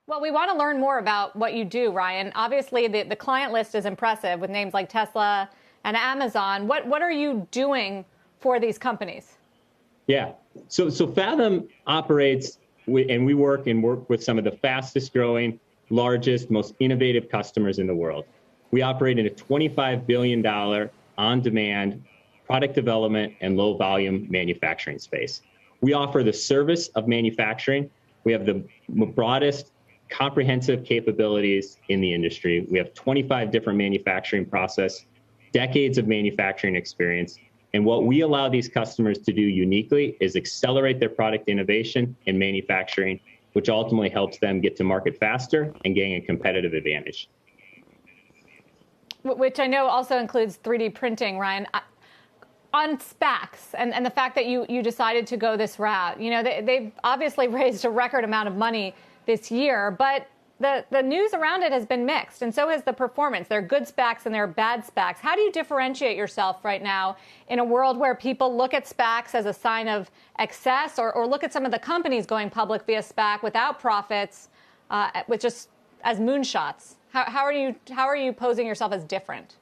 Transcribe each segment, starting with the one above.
Well, we want to learn more about what you do, Ryan. Obviously, the client list is impressive with names like Tesla and Amazon. What are you doing for these companies? Yeah. So Fathom operates and we work with some of the fastest growing, largest, most innovative customers in the world. We operate in a $25 billion on-demand product development and low volume manufacturing space. We offer the service of manufacturing. We have the broadest comprehensive capabilities in the industry. We have 25 different manufacturing process, decades of manufacturing experience. And what we allow these customers to do uniquely is accelerate their product innovation and manufacturing, which ultimately helps them get to market faster and gain a competitive advantage. Which I know also includes 3D printing, Ryan. On SPACs and the fact that you decided to go this route, you know, they've obviously raised a record amount of money this year, but the news around it has been mixed, and so has the performance. There are good SPACs and there are bad SPACs. How do you differentiate yourself right now in a world where people look at SPACs as a sign of excess, or look at some of the companies going public via SPAC without profits, with just as moonshots? How are you posing yourself as different?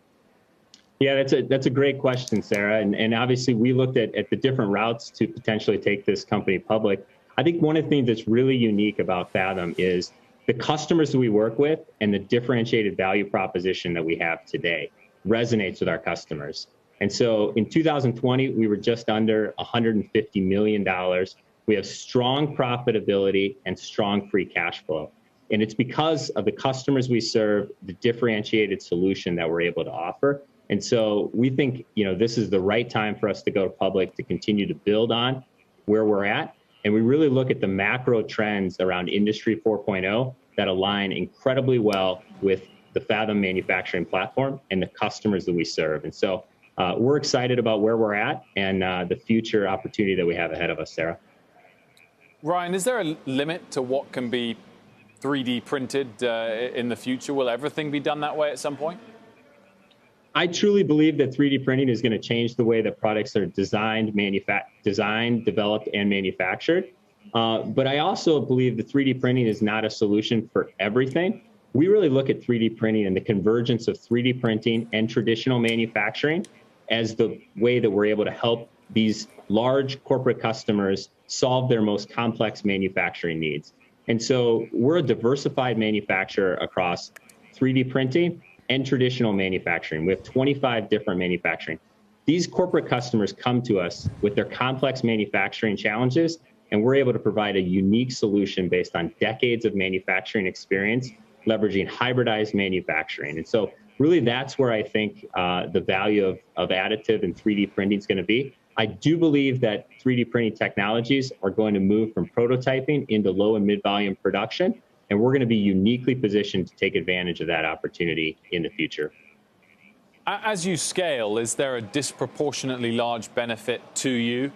Yeah, that's a great question, Sarah. And obviously we looked at the different routes to potentially take this company public. I think one of the things that's really unique about Fathom is the customers that we work with and the differentiated value proposition that we have today resonates with our customers. And so in 2020, we were just under $150 million. We have strong profitability and strong free cash flow. And it's because of the customers we serve, the differentiated solution that we're able to offer. And so we think, you know, this is the right time for us to go public, to continue to build on where we're at. And we really look at the macro trends around Industry 4.0 that align incredibly well with the Fathom manufacturing platform and the customers that we serve. And so we're excited about where we're at and the future opportunity that we have ahead of us, Sarah. Ryan, is there a limit to what can be 3D printed in the future? Will everything be done that way at some point? I truly believe that 3D printing is going to change the way that products are designed, developed, and manufactured. But I also believe that 3D printing is not a solution for everything. We really look at 3D printing and the convergence of 3D printing and traditional manufacturing as the way that we're able to help these large corporate customers solve their most complex manufacturing needs. And so we're a diversified manufacturer across 3D printing and traditional manufacturing. We have 25 different manufacturing. These corporate customers come to us with their complex manufacturing challenges, and we're able to provide a unique solution based on decades of manufacturing experience, leveraging hybridized manufacturing. And so really that's where I think the value of additive and 3D printing is going to be. I do believe that 3D printing technologies are going to move from prototyping into low and mid-volume production, and we're going to be uniquely positioned to take advantage of that opportunity in the future. As you scale, is there a disproportionately large benefit to you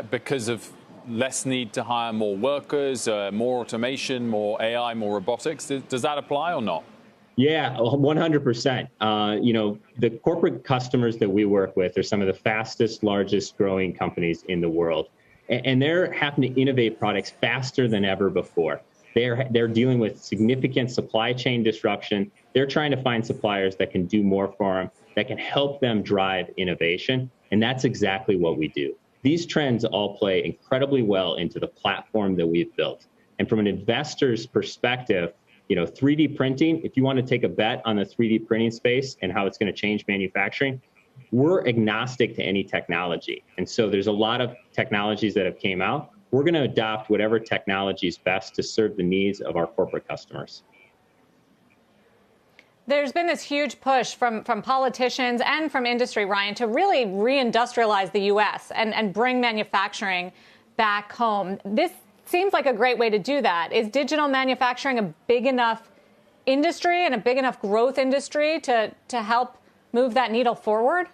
because of less need to hire more workers, more automation, more AI, more robotics? Does that apply or not? Yeah, 100%. You know, the corporate customers that we work with are some of the fastest, largest growing companies in the world. And they're having to innovate products faster than ever before. They're dealing with significant supply chain disruption. They're trying to find suppliers that can do more for them, that can help them drive innovation. And that's exactly what we do. These trends all play incredibly well into the platform that we've built. And from an investor's perspective, you know, 3D printing, if you want to take a bet on the 3D printing space and how it's going to change manufacturing, we're agnostic to any technology. And so there's a lot of technologies that have came out. We're going to adopt whatever technology is best to serve the needs of our corporate customers. There's been this huge push from politicians and from industry, Ryan, to really reindustrialize the U.S. and bring manufacturing back home. This seems like a great way to do that. Is digital manufacturing a big enough industry and a big enough growth industry to help move that needle forward?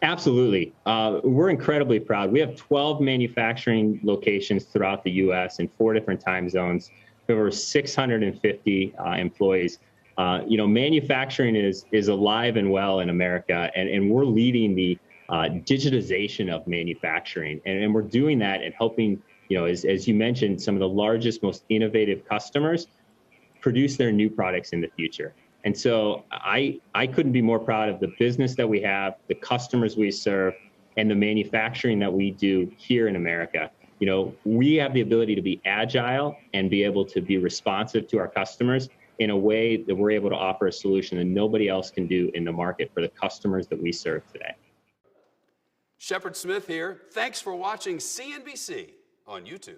Absolutely. We're incredibly proud. We have 12 manufacturing locations throughout the U.S. in 4 different time zones. We have over 650 employees. You know, manufacturing is alive and well in America, and we're leading the digitization of manufacturing. And we're doing that and helping, as you mentioned, some of the largest, most innovative customers produce their new products in the future. And so I couldn't be more proud of the business that we have, the customers we serve, and the manufacturing that we do here in America. We have the ability to be agile and be able to be responsive to our customers in a way that we're able to offer a solution that nobody else can do in the market for the customers that we serve today. Shepard Smith here. Thanks for watching CNBC on YouTube.